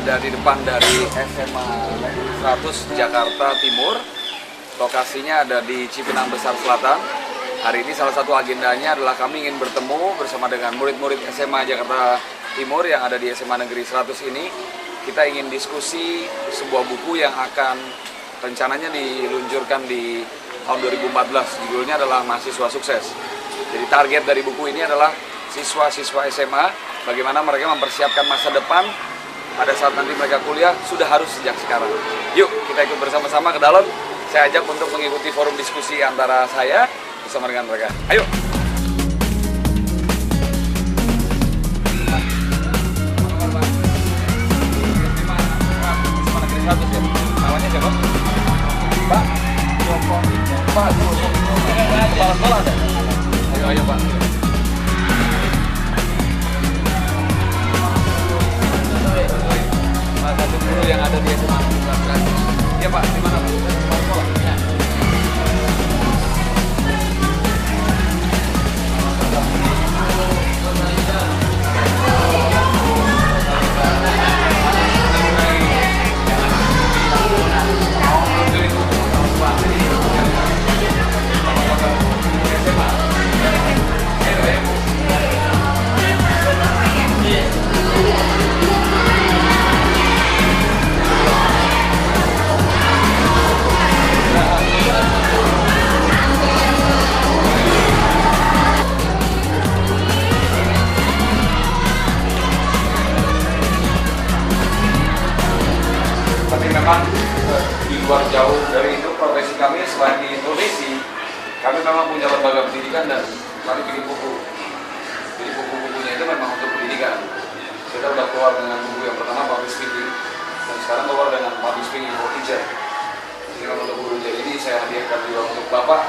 berada di depan dari SMA Negeri 100 Jakarta Timur. Lokasinya ada di Cipinang Besar Selatan. Hari ini salah satu agendanya adalah kami ingin bertemu bersama dengan murid-murid SMA Jakarta Timur yang ada di SMA Negeri 100 ini. Kita ingin diskusi sebuah buku yang akan rencananya diluncurkan di tahun 2014. Judulnya adalah Mahasiswa Sukses. Jadi target dari buku ini adalah siswa-siswa SMA, bagaimana mereka mempersiapkan masa depan pada saat nanti mereka kuliah sudah harus sejak sekarang. Yuk kita ikut bersama-sama ke dalam. Saya ajak untuk mengikuti forum diskusi antara saya bersama dengan mereka. Ayo! Namanya siapa? Pak Joko. Pak Joko. Kepala sekolah ada? Ayo Pak. Salah satu guru yang ada di SMA. Iya Pak, di mana Pak? Kepala sekolah? Ya. Tapi memang di luar jauh dari itu profesi kami selain di Indonesia, kami memang punya lembaga pendidikan dan kami bikin buku. Jadi buku-bukunya itu memang untuk pendidikan. Kita udah keluar dengan buku yang pertama Public Speaking dan sekarang keluar dengan Public Speaking for Teacher. Jadi kalau untuk guru jadi ini saya hadiahkan juga untuk Bapak.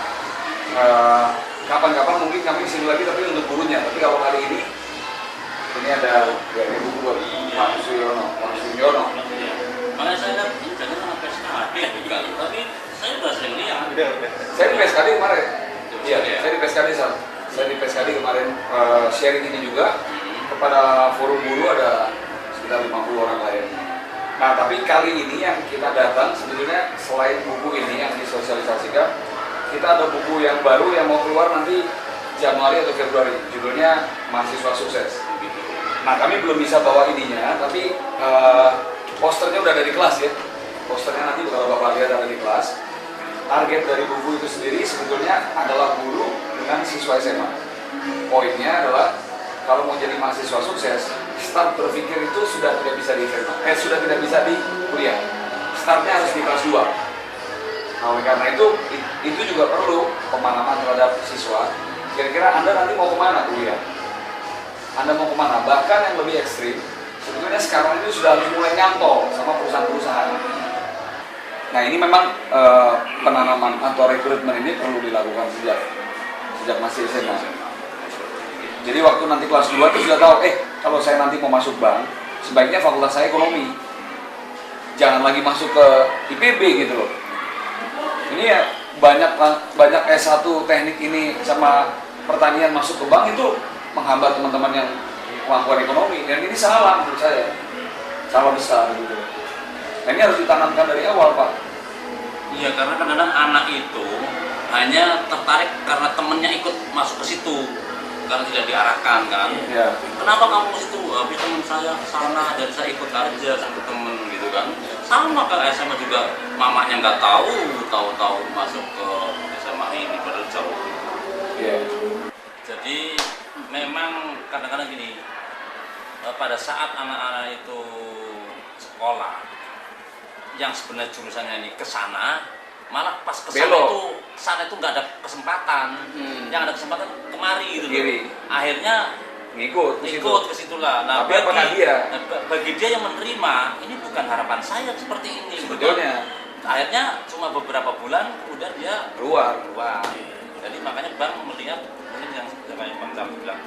Kapan-kapan mungkin kami sini lagi tapi untuk gurunya. Tapi kalau kali ini ada ya, ini buku buat Pak Suyono. Makanya saya lihat ini jangan sampai sekali juga, tapi saya sudah sering lihat. Saya di PSKD kemarin. Iya, saya di PSKD Saya di PSKD kemarin sharing ini juga kepada forum guru ada sekitar 50 orang lain. Nah, tapi kali ini yang kita datang sebetulnya selain buku ini yang disosialisasikan, kita ada buku yang baru yang mau keluar nanti Januari atau Februari. Judulnya Mahasiswa Sukses. Nah, kami belum bisa bawa ininya, tapi posternya udah ada di kelas ya. Posternya nanti kalau Bapak lihat ada di kelas. Target dari buku itu sendiri sebetulnya adalah guru dengan siswa SMA. Poinnya adalah kalau mau jadi mahasiswa sukses, start berpikir itu sudah tidak bisa di SMA. Sudah tidak bisa di kuliah. Startnya harus di kelas 2. Nah, oleh karena itu juga perlu pemahaman terhadap siswa. Kira-kira Anda nanti mau kemana kuliah? Anda mau kemana? Bahkan yang lebih ekstrim, sebetulnya sekarang ini sudah harus mulai nyantol sama perusahaan-perusahaan. Nah, ini memang penanaman atau rekrutmen ini perlu dilakukan sejak masih SMA. Jadi waktu nanti kelas 2 itu sudah tahu, kalau saya nanti mau masuk bank, sebaiknya fakultas saya ekonomi. Jangan lagi masuk ke IPB gitu loh. Ini ya banyak S1 teknik ini sama pertanian masuk ke bank itu menghambat teman-teman yang kemampuan ekonomi, dan ini salah menurut saya, salah besar gitu. Nah, ini harus ditanamkan dari awal Pak. Iya, karena kadang-kadang anak itu hanya tertarik karena temennya ikut masuk ke situ, karena tidak diarahkan kan. Ya. Kenapa kamu ke situ? Habis teman saya ke sana dan saya ikut aja sama temen gitu kan. Sama kayak SMA juga, mamanya nggak tahu masuk ke SMA ini padahal jauh. Iya. Jadi memang kadang-kadang gini, pada saat anak-anak itu sekolah yang sebenarnya jurusannya ini ke sana, malah pas ke sana itu nggak ada kesempatan. Yang ada kesempatan kemari gitu loh. Akhirnya ngikut ke situ lah. Nah, bagi dia yang menerima, ini bukan harapan saya seperti ini sebetulnya. Akhirnya cuma beberapa bulan kemudian dia keluar. Jadi makanya bank melihat mungkin yang kayak Bang Sam bilang,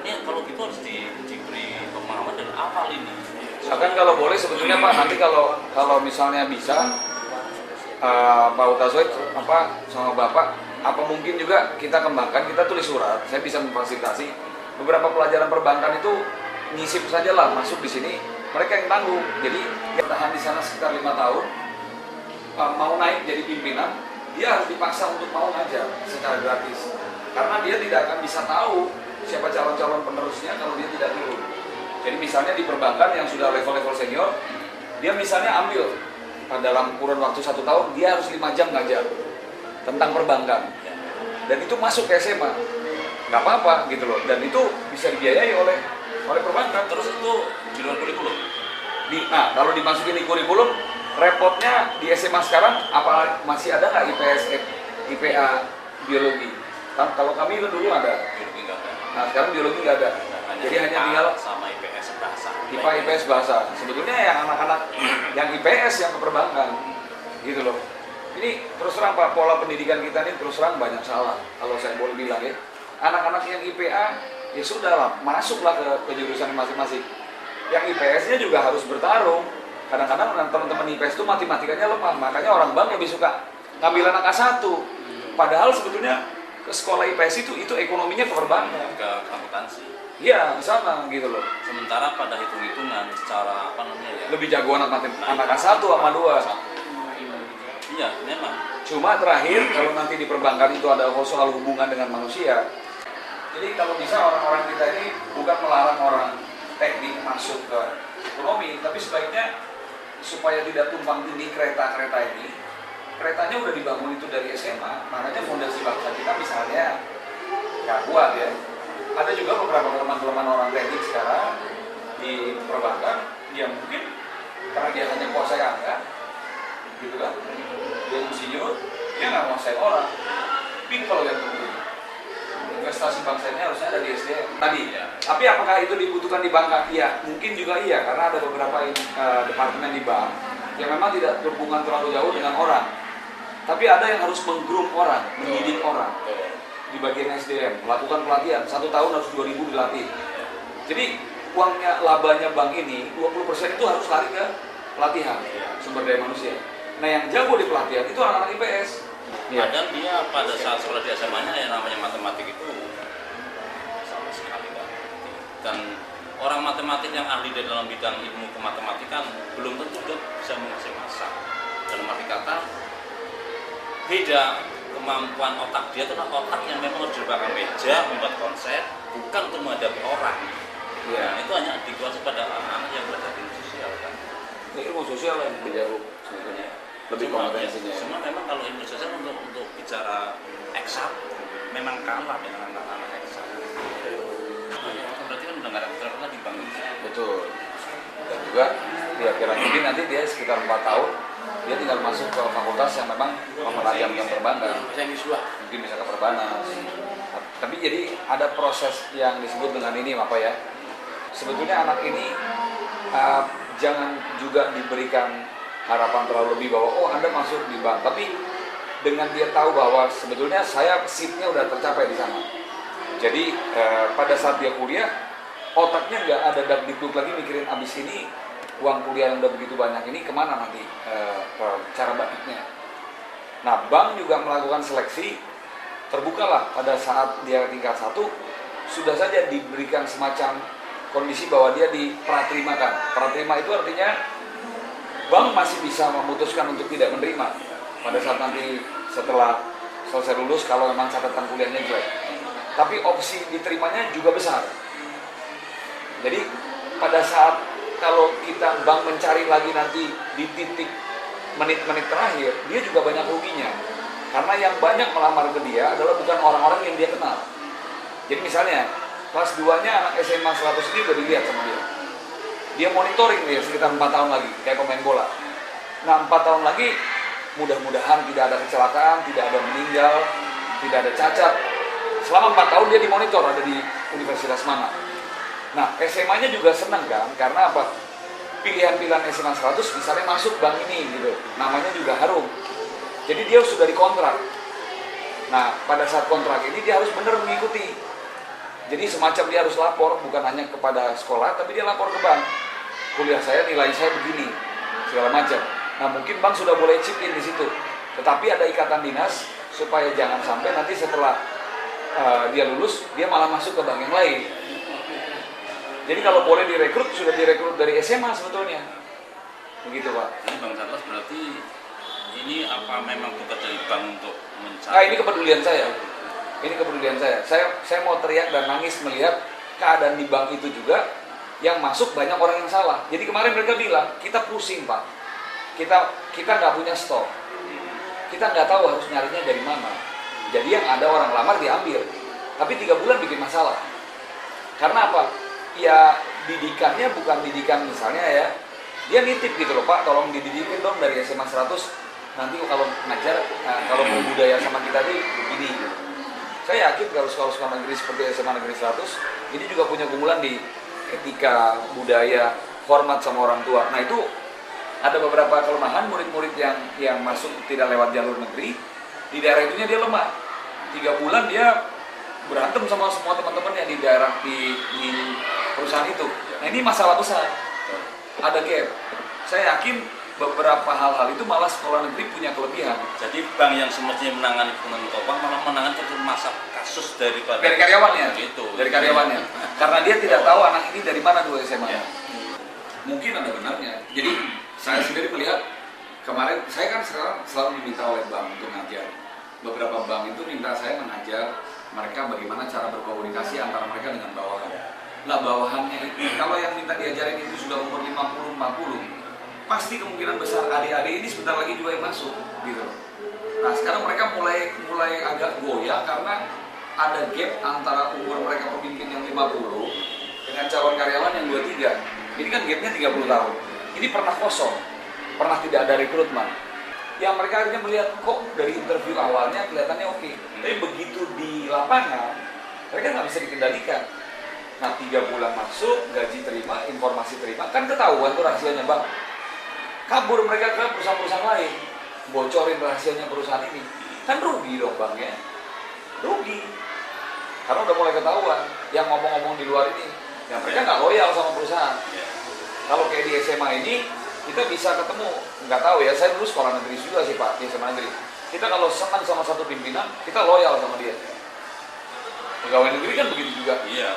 ini kalau gitu harus diberi pemahaman dari awal ini. Bahkan kalau boleh sebetulnya Pak, nanti kalau misalnya bisa Pak Utasoid sama Bapak, apa mungkin juga kita kembangkan, kita tulis surat, saya bisa memfasilitasi beberapa pelajaran perbankan itu nyisip saja lah masuk di sini mereka yang tanggung. Jadi dia tahan di sana sekitar 5 tahun, mau naik jadi pimpinan, dia harus dipaksa untuk mau ngajar secara gratis. Karena dia tidak akan bisa tahu siapa calon-calon penerusnya kalau dia tidak turun. Jadi misalnya di perbankan yang sudah level-level senior, dia misalnya ambil dalam kurun waktu 1 tahun, dia harus 5 jam ngajar tentang perbankan. Dan itu masuk ke SMA, nggak apa-apa gitu loh. Dan itu bisa dibiayai oleh perbankan. Terus itu di luar kurikulum? Nah, kalau dimasukin di kurikulum, repotnya di SMA sekarang, apa masih ada nggak IPS, IPA, biologi? Kan kalau kami itu dulu ada. Biologi nggak ada. Nah, sekarang biologi nggak ada. Jadi hanya tinggal sama IPS bahasa. IPA, IPS bahasa. Sebetulnya yang anak-anak yang IPS yang ke perbankan, gitu loh. Ini terus terang Pak, pola pendidikan kita ini terus terang banyak salah. Kalau saya boleh bilang ya, anak-anak yang IPA ya sudah lah, masuklah ke jurusan masing-masing. Yang IPS-nya juga harus bertarung. Kadang-kadang teman-teman IPS itu matematikanya lemah, makanya orang bank lebih suka ngambil anak A1. Padahal sebetulnya ke sekolah IPS itu ekonominya ke perbankan. Ke akuntansi. Iya, di sana gitu loh. Sementara pada hitung-hitungan secara apa namanya ya? Lebih jago anak A1 sama 2. Iya, memang. Cuma terakhir kalau nanti di perbankan itu ada soal hubungan dengan manusia. Jadi kalau bisa orang-orang kita ini bukan melarang orang teknik masuk ke ekonomi, tapi sebaiknya supaya tidak tumpang tindih kereta-kereta ini, keretanya udah dibangun itu dari SMA, makanya fondasi bangsa kita misalnya nggak kuat ya. Ada juga beberapa kelemahan-kelemahan orang teknik sekarang di perbankan yang mungkin karena dia hanya kuasai angka, gitu kan? Dia insinyur, dia nggak menguasai orang. People yang penting. Investasi bangsa ini harusnya ada di SDM tadi. Ya. Tapi apakah itu dibutuhkan di bank? Iya, mungkin juga iya, karena ada beberapa departemen di bank yang memang tidak berhubungan terlalu jauh dengan orang. Tapi ada yang harus menggroom orang, mendidik orang. Di bagian SDM, melakukan pelatihan, 1 tahun harus 2.000 dilatih. Jadi uangnya, labanya bank ini, 20% itu harus lari ke pelatihan, sumber daya manusia. Nah yang jago di pelatihan itu anak-anak IPS. Padahal dia pada saat sekolah di SMA-nya yang namanya matematik itu sama sekali nggak ngerti. Dan orang matematik yang ahli di dalam bidang ilmu kematematikan belum tentu dia bisa menguasai masak. Dalam arti kata, beda kemampuan otak dia itu otak yang memang harus di belakang meja membuat konsep, bukan untuk menghadapi orang. Ya. Nah, itu hanya dikuasai pada anak-anak yang belajar ilmu sosial kan. Ilmu sosial yang lebih jauh sebetulnya, lebih kompetensinya. Cuma memang kalau ilmu sosial untuk bicara eksak memang kalah dengan anak-anak eksak. Berarti kan udah nggak ada putra lagi bang. Betul. Dan juga kira-kira ini nanti dia sekitar 4 tahun dia tinggal masuk ke fakultas yang memang memenajamkan perbankan. Mungkin bisa ke perbanas. Tapi jadi ada proses yang disebut dengan ini apa ya? Sebetulnya anak ini jangan juga diberikan harapan terlalu lebih bahwa oh Anda masuk di bank. Tapi dengan dia tahu bahwa sebetulnya saya seatnya udah tercapai di sana. Jadi pada saat dia kuliah otaknya nggak ada dagdikduk lagi mikirin abis ini uang kuliah yang udah begitu banyak ini kemana nanti cara baiknya. Nah bank juga melakukan seleksi, terbukalah pada saat dia tingkat 1 sudah saja diberikan semacam kondisi bahwa dia dipraterimakan. Praterima itu artinya bank masih bisa memutuskan untuk tidak menerima pada saat nanti setelah selesai lulus kalau memang catatan kuliahnya jelek. Tapi opsi diterimanya juga besar. Jadi pada saat kalau kita bank mencari lagi nanti di titik menit-menit terakhir, dia juga banyak ruginya. Karena yang banyak melamar ke dia adalah bukan orang-orang yang dia kenal. Jadi misalnya, kelas 2-nya anak SMA 100 ini udah dilihat sama dia. Dia monitoring dia sekitar 4 tahun lagi, kayak pemain bola. Nah 4 tahun lagi, mudah-mudahan tidak ada kecelakaan, tidak ada meninggal, tidak ada cacat. Selama 4 tahun dia dimonitor ada di universitas mana. Nah, SMA-nya juga senang kan, karena apa? Pilihan-pilihan SMA 100 misalnya masuk bank ini gitu, namanya juga harum. Jadi dia sudah dikontrak. Nah, pada saat kontrak ini dia harus benar mengikuti. Jadi semacam dia harus lapor, bukan hanya kepada sekolah, tapi dia lapor ke bank. Kuliah saya, nilai saya begini, segala macam. Nah, mungkin bank sudah boleh chip in di situ. Tetapi ada ikatan dinas, supaya jangan sampai nanti setelah dia lulus, dia malah masuk ke bank yang lain. Jadi kalau boleh direkrut, sudah direkrut dari SMA sebetulnya. Begitu Pak. Ini Bang Charles berarti ini apa memang tugas dari bank untuk mencari? Nah ini kepedulian saya. Ini kepedulian saya. Saya mau teriak dan nangis melihat keadaan di bank itu juga yang masuk banyak orang yang salah. Jadi kemarin mereka bilang, kita pusing Pak. Kita nggak punya stok. Kita nggak tahu harus nyarinya dari mana. Jadi yang ada orang lamar diambil. Tapi 3 bulan bikin masalah. Karena apa? Ya didikannya bukan didikan misalnya ya. Dia nitip gitu loh Pak, tolong dididikin dong dari SMA 100. Nanti kalau ngajar, kalau berbudaya sama kita nih begini gitu. Saya yakin kalau sekolah-sekolah negeri seperti SMA Negeri 100 ini juga punya keunggulan di etika, budaya, hormat sama orang tua. Nah itu ada beberapa kelemahan murid-murid yang masuk tidak lewat jalur negeri. Di daerah itunya dia lemah. 3 bulan dia berantem sama semua teman-temannya di daerah di perusahaan itu. Nah ini masalah besar. Ada gap. Saya yakin beberapa hal-hal itu malah sekolah negeri punya kelebihan. Jadi bank yang semestinya menangani pengelolaan keuangan malah menangani masa kasus dari karyawannya. Gitu. Dari karyawannya. Karena dia tidak tahu anak ini dari mana 2 SMA. Ya. Mungkin ada benarnya. Jadi saya sendiri melihat kemarin saya kan sekarang selalu diminta oleh bank untuk ngajar. Beberapa bank itu minta saya mengajar mereka bagaimana cara berkomunikasi antara mereka dengan bawahan. Nah bawahannya itu kalau yang minta diajarin itu sudah umur 50-60, pasti kemungkinan besar adik-adik ini sebentar lagi juga yang masuk gitu. Nah sekarang mereka mulai agak goyah karena ada gap antara umur mereka pemimpin yang 50 dengan calon karyawan yang 23. Ini kan gapnya 30 tahun. Ini pernah kosong, pernah tidak ada rekrutmen. Yang mereka akhirnya melihat kok dari interview awalnya kelihatannya oke, tapi begitu di lapangan mereka nggak bisa dikendalikan. Nah 3 bulan masuk, gaji terima, informasi terima, kan ketahuan tuh rahasianya Bang. Kabur mereka ke perusahaan-perusahaan lain, bocorin rahasianya perusahaan ini, kan rugi dong Bang ya, rugi. Karena udah mulai ketahuan, yang ngomong-ngomong di luar ini, ya mereka nggak loyal sama perusahaan. Kalau kayak di SMA ini, kita bisa ketemu, nggak tahu ya, saya dulu sekolah negeri juga sih Pak, di SMA negeri. Kita kalau senang sama satu pimpinan, kita loyal sama dia. Pegawai negeri kan begitu juga. Iya.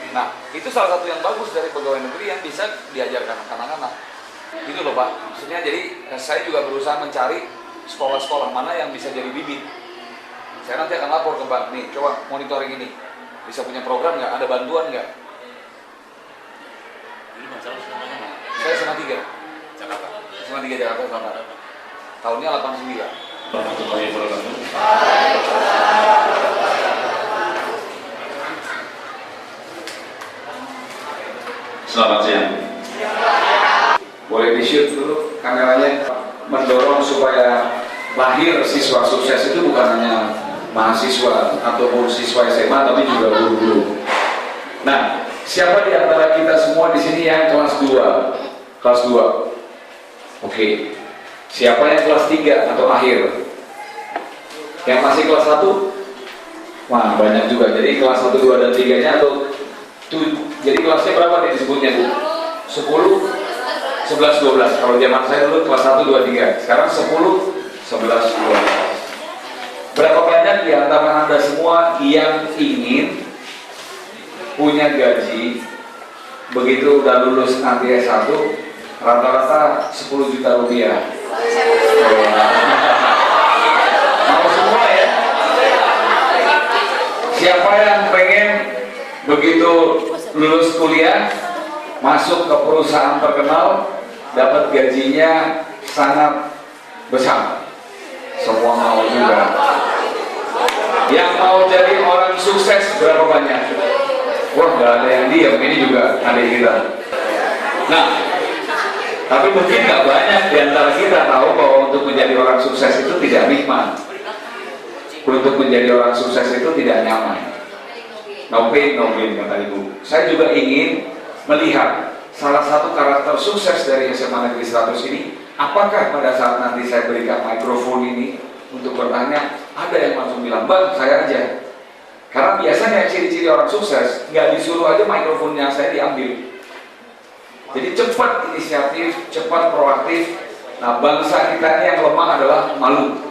Nah, itu salah satu yang bagus dari pegawai negeri yang bisa diajarkan anak-anak. Gitu loh Pak, maksudnya jadi saya juga berusaha mencari sekolah-sekolah mana yang bisa jadi bibit. Saya nanti akan lapor ke bank, nih coba monitoring ini, bisa punya program nggak, ada bantuan nggak? Ini masalah semuanya mana? Saya SMA 3 Jakarta. SMA 3 Jakarta Selatan. Tahunnya 89. Selamat siang. Boleh di-shoot dulu kameranya, mendorong supaya lahir siswa sukses itu bukan hanya mahasiswa ataupun siswa SMA tapi juga guru-guru. Nah, siapa di antara kita semua di sini yang kelas 2? Kelas 2. Oke. Siapa yang kelas 3 atau akhir? Yang masih kelas 1? Wah, banyak juga. Jadi kelas 1, 2 dan 3-nya atau jadi kelasnya berapa nih disebutnya Bu? 10, 11, 12. Kalau zaman saya dulu kelas 1, 2, 3. Sekarang 10, 11, 12. Berapa banyak di antara Anda semua yang ingin punya gaji begitu udah lulus nanti S1 rata-rata 10 juta rupiah? Mau semua ya? Siapa yang pengen begitu lulus kuliah masuk ke perusahaan terkenal dapat gajinya sangat besar? Semua mau juga. Yang mau jadi orang sukses berapa banyak? Wah, nggak ada yang diam, ini juga ada kita. Nah, tapi mungkin nggak banyak di antara kita tahu bahwa untuk menjadi orang sukses itu tidak nikmat. Untuk menjadi orang sukses itu tidak nyaman. No pain, no gain, kata Ibu. Saya juga ingin melihat salah satu karakter sukses dari SMA Negeri 100 ini. Apakah pada saat nanti saya berikan mikrofon ini untuk bertanya, ada yang langsung bilang, Bang, saya aja. Karena biasanya ciri-ciri orang sukses, nggak disuruh aja mikrofonnya saya diambil. Jadi cepat inisiatif, cepat proaktif. Nah, bangsa kita ini yang lemah adalah malu.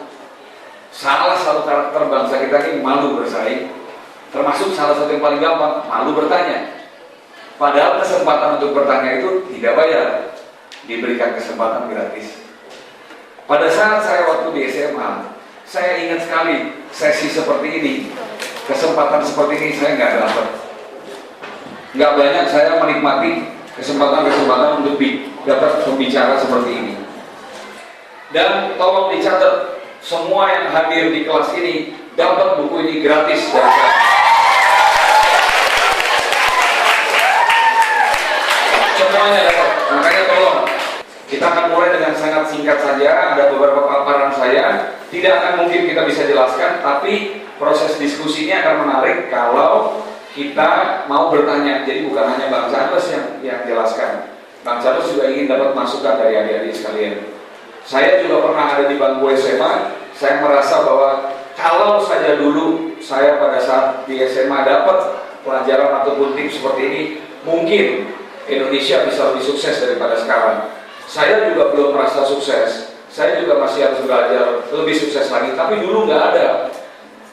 Salah satu karakter bangsa kita ini malu bersaing. Termasuk salah satu yang paling gampang, malu bertanya. Padahal kesempatan untuk bertanya itu tidak bayar, diberikan kesempatan gratis. Pada saat saya waktu di SMA, saya ingat sekali sesi seperti ini, kesempatan seperti ini saya nggak dapat. Nggak banyak saya menikmati kesempatan-kesempatan untuk dapat berbicara seperti ini. Dan tolong dicatat, semua yang hadir di kelas ini dapat buku ini gratis dari saya. Semuanya dapat, makanya tolong. Kita akan mulai dengan sangat singkat saja, ada beberapa paparan saya. Tidak akan mungkin kita bisa jelaskan, tapi proses diskusinya akan menarik kalau kita mau bertanya. Jadi bukan hanya Bang Charles yang jelaskan. Bang Charles juga ingin dapat masukan dari adik-adik sekalian. Saya juga pernah ada di bangku SMA, saya merasa bahwa kalau saja dulu saya pada saat di SMA dapat pelajaran ataupun tips seperti ini, mungkin Indonesia bisa lebih sukses daripada sekarang. Saya juga belum merasa sukses, saya juga masih harus belajar lebih sukses lagi, tapi dulu nggak ada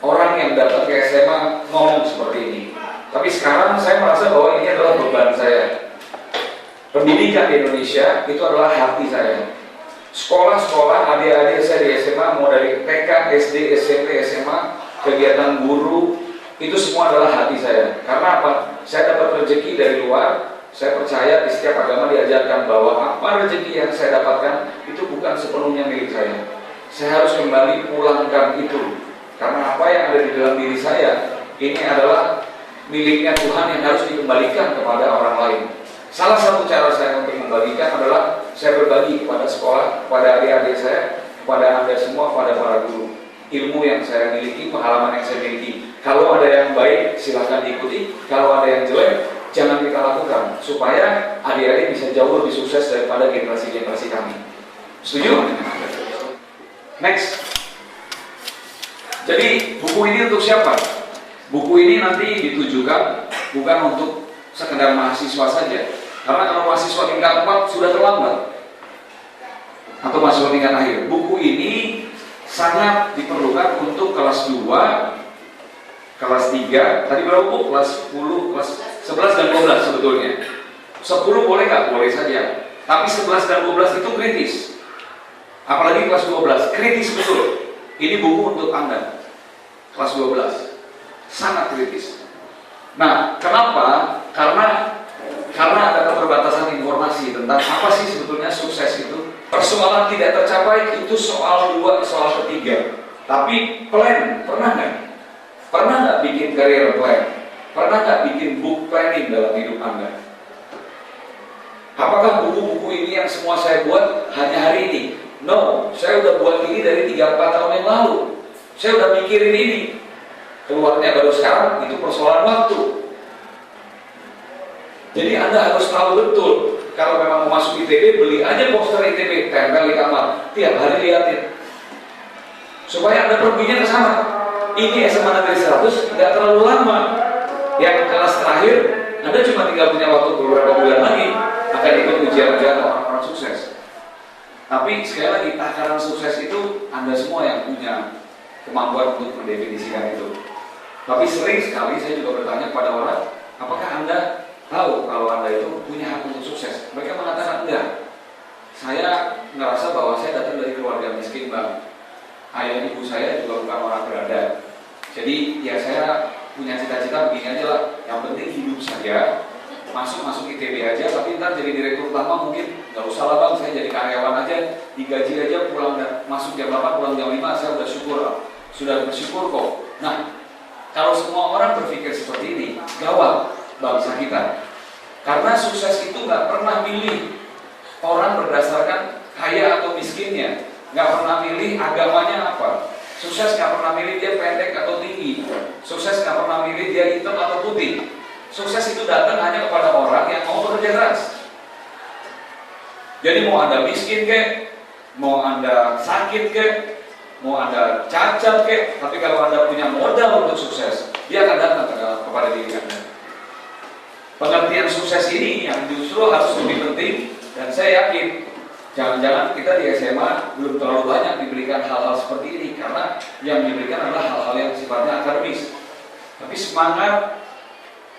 orang yang datang ke SMA ngomong seperti ini. Tapi sekarang saya merasa bahwa ini adalah beban saya. Pendidikan di Indonesia itu adalah hati saya. Sekolah-sekolah, adik-adik saya di SMA, mau dari TK, SD, SMP, SMA, kegiatan guru, itu semua adalah hati saya. Karena apa? Saya dapat rezeki dari luar. Saya percaya di setiap agama diajarkan bahwa apa rezeki yang saya dapatkan itu bukan sepenuhnya milik saya. Saya harus kembali pulangkan itu. Karena apa yang ada di dalam diri saya ini adalah miliknya Tuhan yang harus dikembalikan kepada orang lain. Salah satu cara saya untuk membagikan adalah saya berbagi kepada sekolah, kepada adik-adik saya, kepada Anda semua, kepada para guru. Ilmu yang saya miliki, pengalaman yang saya miliki. Kalau ada yang baik, silakan diikuti. Kalau ada yang jelek, jangan kita lakukan, supaya adik-adik bisa jauh lebih sukses daripada generasi-generasi kami. Setuju? Next. Jadi buku ini untuk siapa? Buku ini nanti ditujukan bukan untuk sekedar mahasiswa saja. Karena kalau mahasiswa tingkat 4 sudah terlambat, atau mahasiswa tingkat akhir. Buku ini sangat diperlukan untuk kelas 2, kelas 3, tadi berapa bu? Kelas 10, kelas 11 dan 12 sebetulnya. 10 boleh nggak? Boleh saja. Tapi 11 dan 12 itu kritis. Apalagi kelas 12, kritis betul. Ini buku untuk Anda. Kelas 12. Sangat kritis. Nah, kenapa? Karena ada keterbatasan informasi tentang apa sih sebetulnya sukses itu. Persoalan tidak tercapai itu soal 2, soal ketiga. Tapi plan, pernah nggak? Pernah nggak bikin career plan? Pernah nggak bikin book planning dalam hidup Anda? Apakah buku-buku ini yang semua saya buat hanya hari ini? No, saya udah buat ini dari 3-4 tahun yang lalu. Saya udah mikirin ini. Keluarnya baru sekarang, itu persoalan waktu. Jadi Anda harus tahu betul, kalau memang mau masuk ITB, beli aja poster ITB, tempel di kamar, tiap hari liatin. Supaya Anda perginya ke sana. Ini SMA Negeri 100 nggak terlalu lama. Yang kelas terakhir, Anda cuma tinggal punya waktu beberapa bulan lagi akan ikut ujian-ujian orang-orang sukses. Tapi sekali lagi, takaran sukses itu Anda semua yang punya kemampuan untuk mendefinisikan itu. Tapi sering sekali saya juga bertanya kepada orang, apakah Anda tahu kalau Anda itu punya hak untuk sukses? Mereka mengatakan enggak. Saya ngerasa bahwa saya datang dari keluarga miskin, Bang. Ayah ibu saya juga bukan orang berada. Jadi ya saya punya cita-cita begini aja lah. Yang penting hidup saja, masuk ITB aja. Tapi ntar jadi direktur utama mungkin nggak usah lah Bang. Saya jadi karyawan aja, digaji aja, pulang dan masuk jam 8, pulang jam 5. Saya sudah bersyukur kok. Nah, kalau semua orang berpikir seperti ini, gawat bangsa kita. Karena sukses itu nggak pernah milih orang berdasarkan kaya atau miskinnya, nggak pernah milih agamanya apa. Sukses nggak pernah milih dia pendek atau tinggi. Sukses nggak pernah milih dia hitam atau putih. Sukses itu datang hanya kepada orang yang mau bekerja keras. Jadi mau Anda miskin kek, mau Anda sakit kek, mau Anda cacat kek, tapi kalau Anda punya modal untuk sukses, dia akan datang kepada diri Anda. Pengertian sukses ini yang justru harus lebih penting, dan saya yakin jangan-jangan kita di SMA belum terlalu banyak diberikan hal-hal seperti ini, karena yang diberikan adalah hal-hal yang sifatnya akademis. Tapi semangat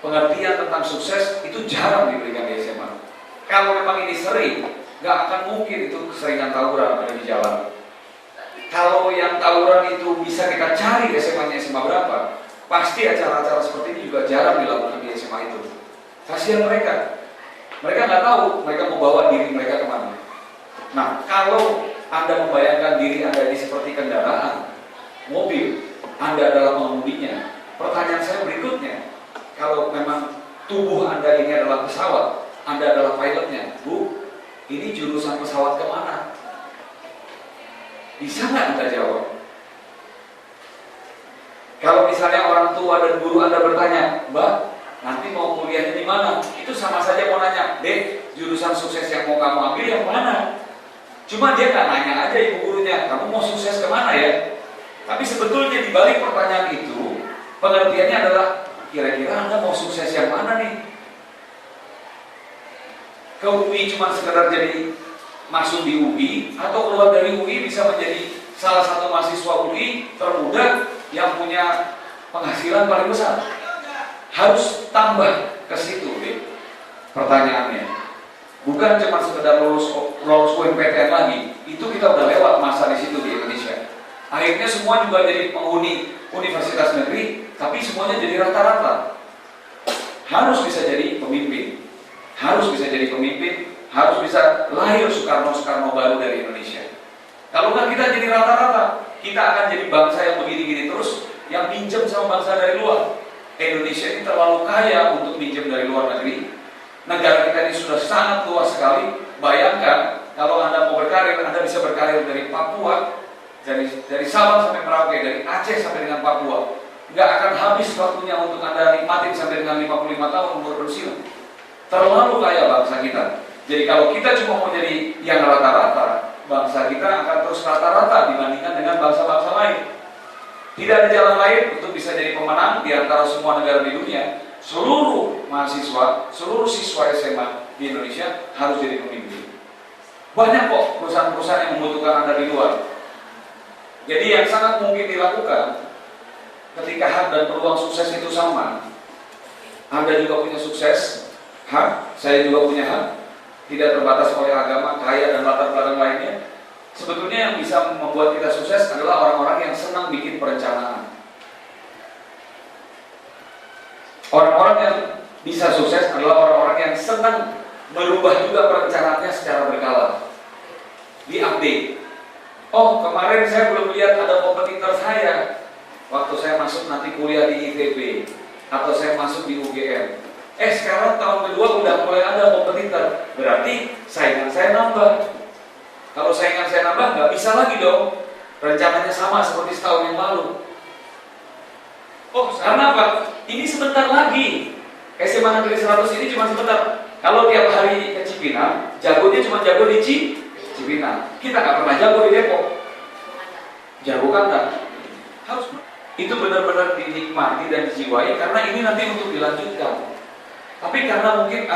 pengertian tentang sukses itu jarang diberikan di SMA. Kalau memang ini sering, nggak akan mungkin itu keseringan tawuran ada di jalan. Kalau yang tawuran itu bisa kita cari SMA-nya SMA berapa, pasti acara-acara seperti ini juga jarang dilakukan di SMA itu. Kasihan mereka. Mereka nggak tahu mereka mau bawa diri mereka kemana. Nah, kalau Anda membayangkan diri Anda ini seperti kendaraan, mobil, Anda adalah pengemudinya. Pertanyaan saya berikutnya, kalau memang tubuh Anda ini adalah pesawat, Anda adalah pilotnya, Bu, ini jurusan pesawat kemana? Bisa nggak Anda jawab? Kalau misalnya orang tua dan guru Anda bertanya, Mbak, nanti mau kuliahnya di mana? Itu sama saja mau nanya, Dek, jurusan sukses yang mau kamu ambil yang mana? Cuma dia nggak nanya aja ibu gurunya, kamu mau sukses kemana ya? Tapi sebetulnya di balik pertanyaan itu, pengertiannya adalah, kira-kira Anda mau sukses yang mana nih? Ke UI cuma sekedar jadi masuk di UI, atau keluar dari UI bisa menjadi salah satu mahasiswa UI termuda yang punya penghasilan paling besar. Harus tambah ke situ deh pertanyaannya. Bukan cuma sekedar lulus UMPTN lagi. Itu kita udah lewat masa di situ di Indonesia. Akhirnya semua juga jadi penghuni universitas negeri, tapi semuanya jadi rata-rata. Harus bisa jadi pemimpin. Harus bisa jadi pemimpin, harus bisa lahir Soekarno baru dari Indonesia. Kalau nggak kita jadi rata-rata, kita akan jadi bangsa yang begini-gini terus, yang pinjam sama bangsa dari luar. Indonesia ini terlalu kaya untuk pinjam dari luar negeri. Negara kita ini sudah sangat luas sekali. Bayangkan kalau Anda mau berkarir, Anda bisa berkarir dari Papua, dari Sabang sampai Merauke, dari Aceh sampai dengan Papua. Nggak akan habis waktunya untuk Anda nikmatin sampai dengan 55 tahun umur pensiun. Terlalu kaya bangsa kita. Jadi kalau kita cuma mau jadi yang rata-rata, bangsa kita akan terus rata-rata dibandingkan dengan bangsa-bangsa lain. Tidak ada jalan lain untuk bisa jadi pemenang di antara semua negara di dunia. Seluruh mahasiswa, seluruh siswa SMA di Indonesia harus jadi pemimpin. Banyak kok perusahaan-perusahaan yang membutuhkan Anda di luar. Jadi yang sangat mungkin dilakukan ketika hak dan peluang sukses itu sama. Anda juga punya sukses, hak, saya juga punya hak, tidak terbatas oleh agama, kaya, dan latar belakang lainnya. Sebetulnya yang bisa membuat kita sukses adalah orang-orang yang senang bikin perencanaan. Orang-orang yang bisa sukses adalah orang-orang yang senang merubah juga perencanaannya secara berkala. Di-update. Oh, kemarin saya belum lihat ada kompetitor saya waktu saya masuk nanti kuliah di ITB atau saya masuk di UGM. Sekarang tahun kedua udah mulai ada kompetitor, berarti saingan saya nambah. Kalau saingan saya nambah, nggak bisa lagi dong. Rencananya sama seperti setahun yang lalu. Oh, karena apa? Ini sebentar lagi. SMA Negeri 100 ini cuma sebentar. Kalau tiap hari ke Cipinang, jagonya cuma jago di Cipinang. Kita nggak pernah jago di Depok. Jago kandang. Harus. Itu benar-benar dinikmati dan dijiwai karena ini nanti untuk dilanjutkan. Tapi karena mungkin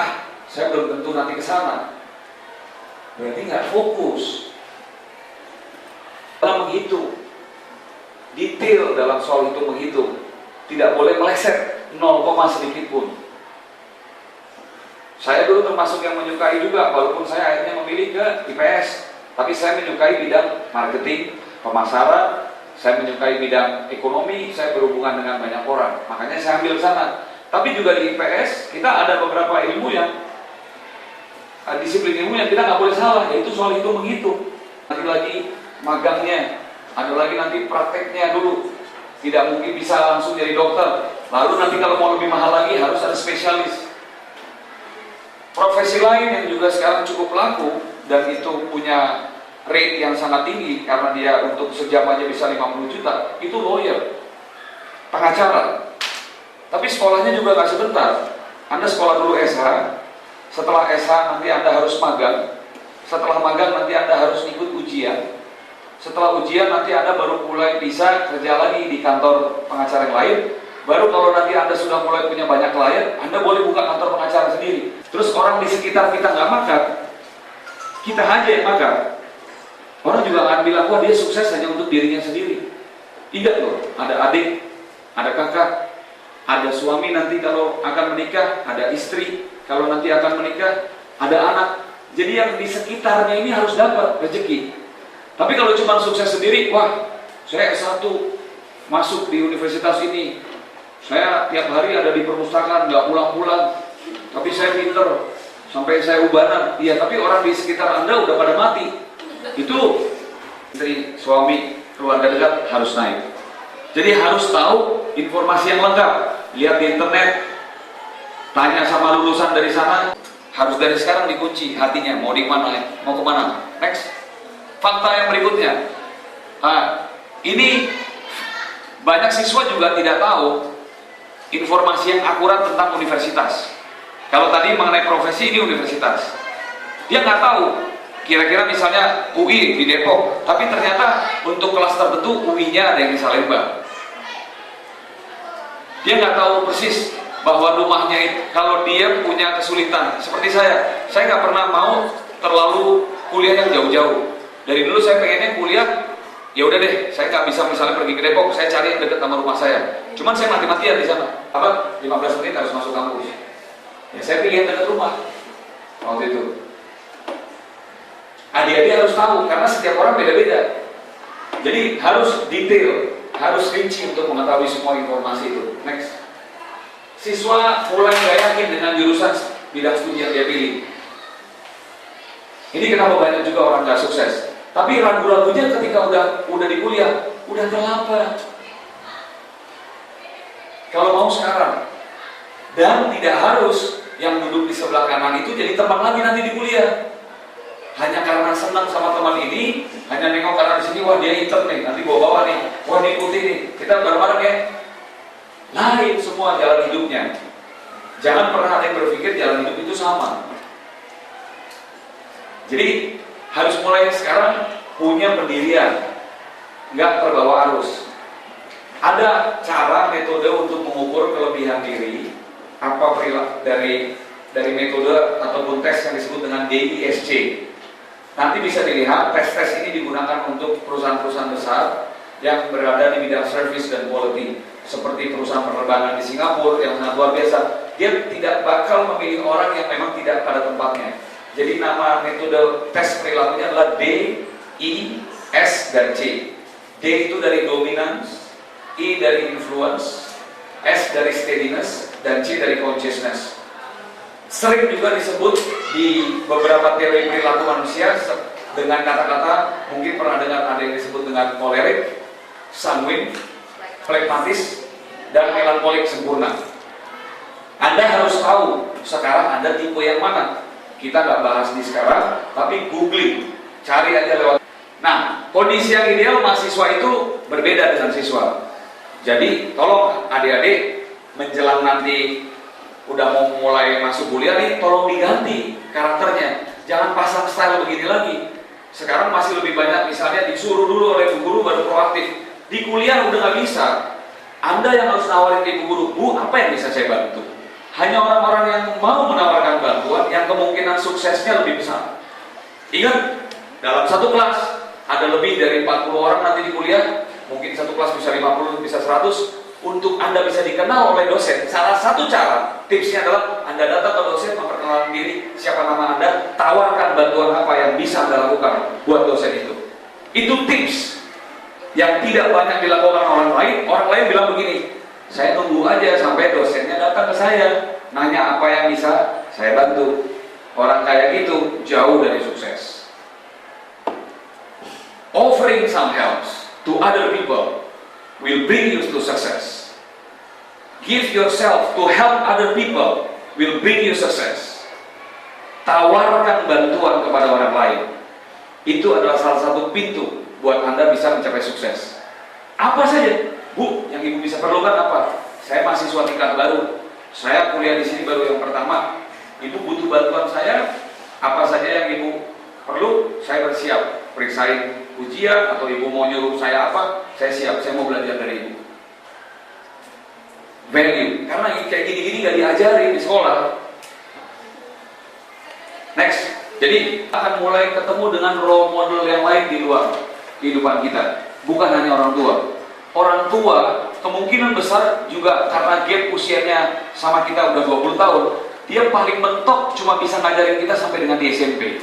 saya belum tentu nanti ke sana, berarti nggak fokus dalam menghitung, detail dalam soal itu menghitung, tidak boleh meleset 0, sedikit pun. Saya dulu termasuk yang menyukai juga, walaupun saya akhirnya memilih ke IPS, tapi saya menyukai bidang marketing, pemasaran, saya menyukai bidang ekonomi, saya berhubungan dengan banyak orang, makanya saya ambil sana. Tapi juga di IPS, kita ada beberapa ilmu yang disiplin ilmu yang kita nggak boleh salah, yaitu soal hitung menghitung. Nanti lagi magangnya, ada lagi nanti prakteknya dulu. Tidak mungkin bisa langsung jadi dokter. Lalu nanti kalau mau lebih mahal lagi harus ada spesialis. Profesi lain yang juga sekarang cukup laku dan itu punya rate yang sangat tinggi karena dia untuk sejam aja bisa 50 juta, itu lawyer, pengacara. Tapi sekolahnya juga nggak sebentar. Anda sekolah dulu SH, setelah SH nanti Anda harus magang, setelah magang nanti Anda harus ikut ujian, setelah ujian nanti Anda baru mulai bisa kerja lagi di kantor pengacara yang lain. Baru kalau nanti Anda sudah mulai punya banyak klien, Anda boleh buka kantor pengacara sendiri. Terus orang di sekitar kita nggak makan, kita aja yang makan. Orang juga akan bilang, wah dia sukses hanya untuk dirinya sendiri. Tidak loh, ada adik, ada kakak, ada suami nanti kalau akan menikah, ada istri kalau nanti akan menikah, ada anak. Jadi yang di sekitarnya ini harus dapat rezeki. Tapi kalau cuma sukses sendiri, wah, saya S1 masuk di universitas ini, saya tiap hari ada di perpustakaan, nggak pulang-pulang, tapi saya pinter, sampai saya ubanan. Iya, tapi orang di sekitar Anda udah pada mati. Itu istri, suami, keluarga dekat harus naik. Jadi harus tahu informasi yang lengkap. Lihat di internet, tanya sama lulusan dari sana. Harus dari sekarang dikunci hatinya, mau di mana, mau kemana. Next, fakta yang berikutnya. Ini banyak siswa juga tidak tahu informasi yang akurat tentang universitas. Kalau tadi mengenai profesi, ini universitas. Dia nggak tahu. Kira-kira misalnya UI di Depok, tapi ternyata untuk kelas tertentu UI-nya ada yang di Salemba. Dia nggak tahu persis bahwa rumahnya itu, kalau dia punya kesulitan seperti saya nggak pernah mau terlalu kuliah yang jauh-jauh. Dari dulu saya pengennya kuliah, ya udah deh, saya nggak bisa misalnya pergi ke Depok, saya cari yang dekat sama rumah saya. Cuman saya mati-matian di sana. 15 menit harus masuk kampus. Ya saya pilih yang dekat rumah waktu itu. Adik-adik harus tahu karena setiap orang beda-beda. Jadi harus detail, harus rinci untuk mengetahui semua informasi itu. Next. Siswa mulai nggak yakin dengan jurusan bidang studi yang dia pilih. Ini kenapa banyak juga orang nggak sukses. Tapi ragu-ragunya ketika udah di kuliah, udah terlambat. Kalau mau sekarang, dan tidak harus yang duduk di sebelah kanan itu jadi teman lagi nanti di kuliah. Hanya karena senang sama teman ini, hanya nengok karena di sini, wah dia intern nih, nanti bawa nih, wah diikuti nih, kita bareng-bareng ya. Lain semua jalan hidupnya. Jangan pernah ada yang berpikir jalan hidup itu sama. Jadi harus mulai sekarang punya pendirian, nggak terbawa arus. Ada cara metode untuk mengukur kelebihan diri, apa perilaku dari metode ataupun tes yang disebut dengan DISC. Nanti bisa dilihat tes-tes ini digunakan untuk perusahaan-perusahaan besar yang berada di bidang service dan quality, seperti perusahaan penerbangan di Singapura yang sangat luar biasa. Dia tidak bakal memilih orang yang memang tidak pada tempatnya. Jadi nama metode tes perilakunya adalah D, I, S, dan C. D itu dari dominance, I dari influence, S dari steadiness, dan C dari consciousness. Sering juga disebut di beberapa teori perilaku manusia dengan kata-kata, mungkin pernah dengar ada yang disebut dengan kolerik, sanguin, flegmatis, dan melankolik sempurna. Anda harus tahu sekarang Anda tipe yang mana. Kita nggak bahas di sekarang, tapi googling, cari aja lewat. Nah, kondisi yang ideal mahasiswa itu berbeda dengan siswa. Jadi, tolong adik-adik menjelang nanti udah mau mulai masuk kuliah nih, tolong diganti karakternya. Jangan pasang style begini lagi. Sekarang masih lebih banyak misalnya disuruh dulu oleh ibu guru baru proaktif. Di kuliah udah nggak bisa. Anda yang harus nawarin ke ibu guru, Bu, apa yang bisa saya bantu? Hanya orang-orang yang mau menawarkan bantuan yang kemungkinan suksesnya lebih besar. Ingat, dalam satu kelas ada lebih dari 40 orang nanti di kuliah, mungkin satu kelas bisa 50, bisa 100. Untuk Anda bisa dikenal oleh dosen, salah satu cara, tipsnya adalah Anda datang ke dosen, memperkenalkan diri, siapa nama Anda, tawarkan bantuan apa yang bisa Anda lakukan buat dosen itu. Itu tips yang tidak banyak dilakukan orang lain bilang begini, saya tunggu aja sampai dosennya datang ke saya, nanya apa yang bisa saya bantu. Orang kayak gitu jauh dari sukses. Offering some help to other people will bring you to success. Give yourself to help other people will bring you success. Tawarkan bantuan kepada orang lain. Itu adalah salah satu pintu buat Anda bisa mencapai sukses. Apa saja? Bu, yang Ibu bisa perlukan apa? Saya mahasiswa tingkat baru. Saya kuliah di sini baru yang pertama. Ibu butuh bantuan saya. Apa saja yang Ibu perlu? Saya bersiap. Periksain ujian atau Ibu mau nyuruh saya apa? Saya siap. Saya mau belajar dari Ibu. Value. Karena kayak gini-gini nggak diajari di sekolah. Next. Jadi akan mulai ketemu dengan role model yang lain di luar kehidupan kita. Bukan hanya orang tua. Orang tua kemungkinan besar juga karena gap usianya sama kita udah 20 tahun, dia paling mentok cuma bisa ngajarin kita sampai dengan di SMP.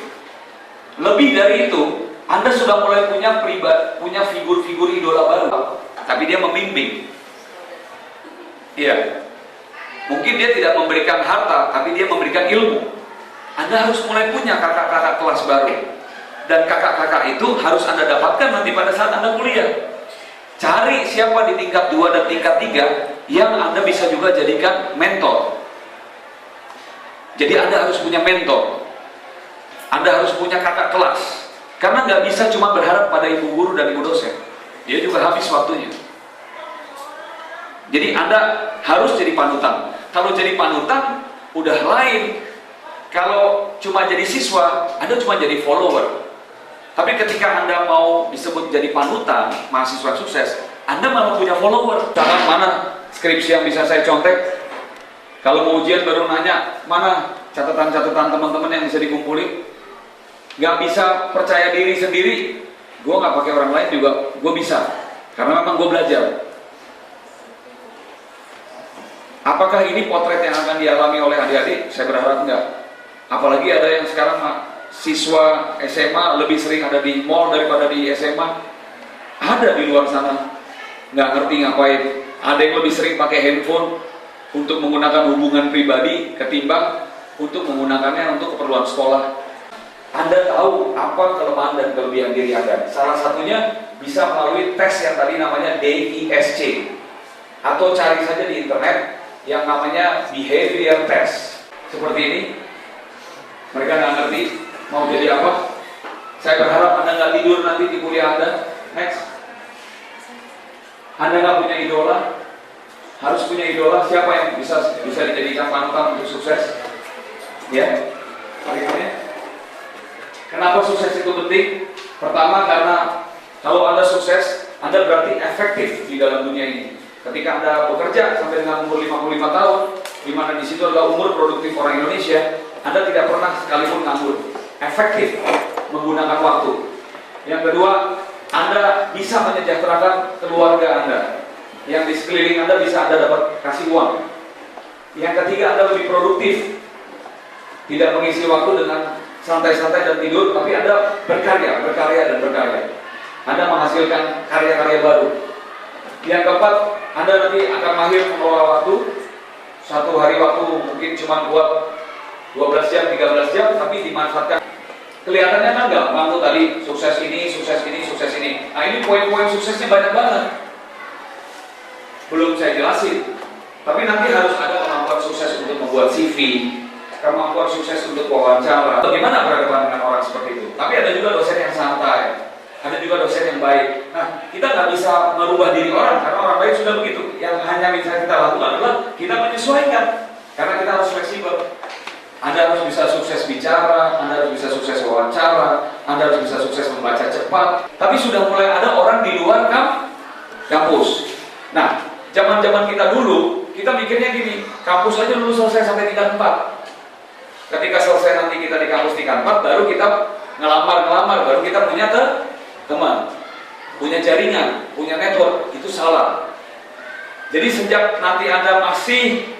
Lebih dari itu, Anda sudah mulai punya figur-figur idola baru, tapi dia membimbing. Iya. Mungkin dia tidak memberikan harta, tapi dia memberikan ilmu. Anda harus mulai punya kakak-kakak kelas baru. Dan kakak-kakak itu harus Anda dapatkan nanti pada saat Anda kuliah. Cari siapa di tingkat 2 dan tingkat 3 yang Anda bisa juga jadikan mentor. Jadi Anda harus punya mentor. Anda harus punya kakak kelas. Karena nggak bisa cuma berharap pada ibu guru dan ibu dosen. Dia juga habis waktunya. Jadi Anda harus jadi panutan. Kalau jadi panutan, udah lain. Kalau cuma jadi siswa, Anda cuma jadi follower. Tapi ketika Anda mau disebut jadi panutan, mahasiswa sukses, Anda malah punya follower. Jangan mana skripsi yang bisa saya contek. Kalau mau ujian baru nanya, mana catatan-catatan teman-teman yang bisa dikumpulin. Gak bisa percaya diri sendiri. Gue gak pakai orang lain juga, gue bisa. Karena memang gue belajar. Apakah ini potret yang akan dialami oleh adik-adik? Saya berharap enggak. Apalagi ada yang sekarang siswa SMA lebih sering ada di mall daripada di SMA. Ada di luar sana, nggak ngerti ngapain. Ada yang lebih sering pakai handphone untuk menggunakan hubungan pribadi ketimbang untuk menggunakannya untuk keperluan sekolah. Anda tahu apa kelemahan dan kelebihan diri Anda. Salah satunya bisa melalui tes yang tadi namanya DISC, atau cari saja di internet yang namanya behavior test. Seperti ini. Mereka nggak ngerti mau jadi apa. Saya berharap Anda nggak tidur nanti di kuliah Anda. Next. Anda nggak punya idola, harus punya idola. Siapa yang bisa dijadikan panutan untuk sukses? Ya, berikutnya. Kenapa sukses itu penting? Pertama, karena kalau Anda sukses, Anda berarti efektif di dalam dunia ini. Ketika Anda bekerja sampai dengan umur 55 tahun, di mana di situ adalah umur produktif orang Indonesia, Anda tidak pernah sekalipun nganggur. Efektif menggunakan waktu. Yang kedua, Anda bisa menyejahterakan keluarga Anda. Yang di sekeliling Anda bisa Anda dapat kasih uang. Yang ketiga, Anda lebih produktif. Tidak mengisi waktu dengan santai-santai dan tidur, tapi Anda berkarya. Anda menghasilkan karya-karya baru. Yang keempat, Anda nanti akan mahir mengelola waktu. Satu hari waktu mungkin cuma buat 12 jam, 13 jam, tapi dimanfaatkan. Kelihatannya kan gampang tuh tadi, sukses ini. Nah ini poin-poin suksesnya banyak banget. Belum saya jelasin. Tapi nanti harus ada kemampuan sukses untuk membuat CV, kemampuan sukses untuk wawancara. Bagaimana berhadapan dengan orang seperti itu? Tapi ada juga dosen yang santai, ada juga dosen yang baik. Nah, kita nggak bisa merubah diri orang, karena orang baik sudah begitu. Yang hanya bisa kita lakukan adalah kita menyesuaikan, karena kita harus fleksibel. Anda harus bisa sukses bicara, Anda harus bisa sukses wawancara, Anda harus bisa sukses membaca cepat. Tapi sudah mulai ada orang di luar kampus. Nah, zaman-zaman kita dulu, kita mikirnya gini, kampus aja dulu selesai sampai tingkat 4. Ketika selesai nanti kita di kampus tingkat 4, baru kita ngelamar, baru kita punya teman, punya jaringan, punya network. Itu salah. Jadi sejak nanti Anda masih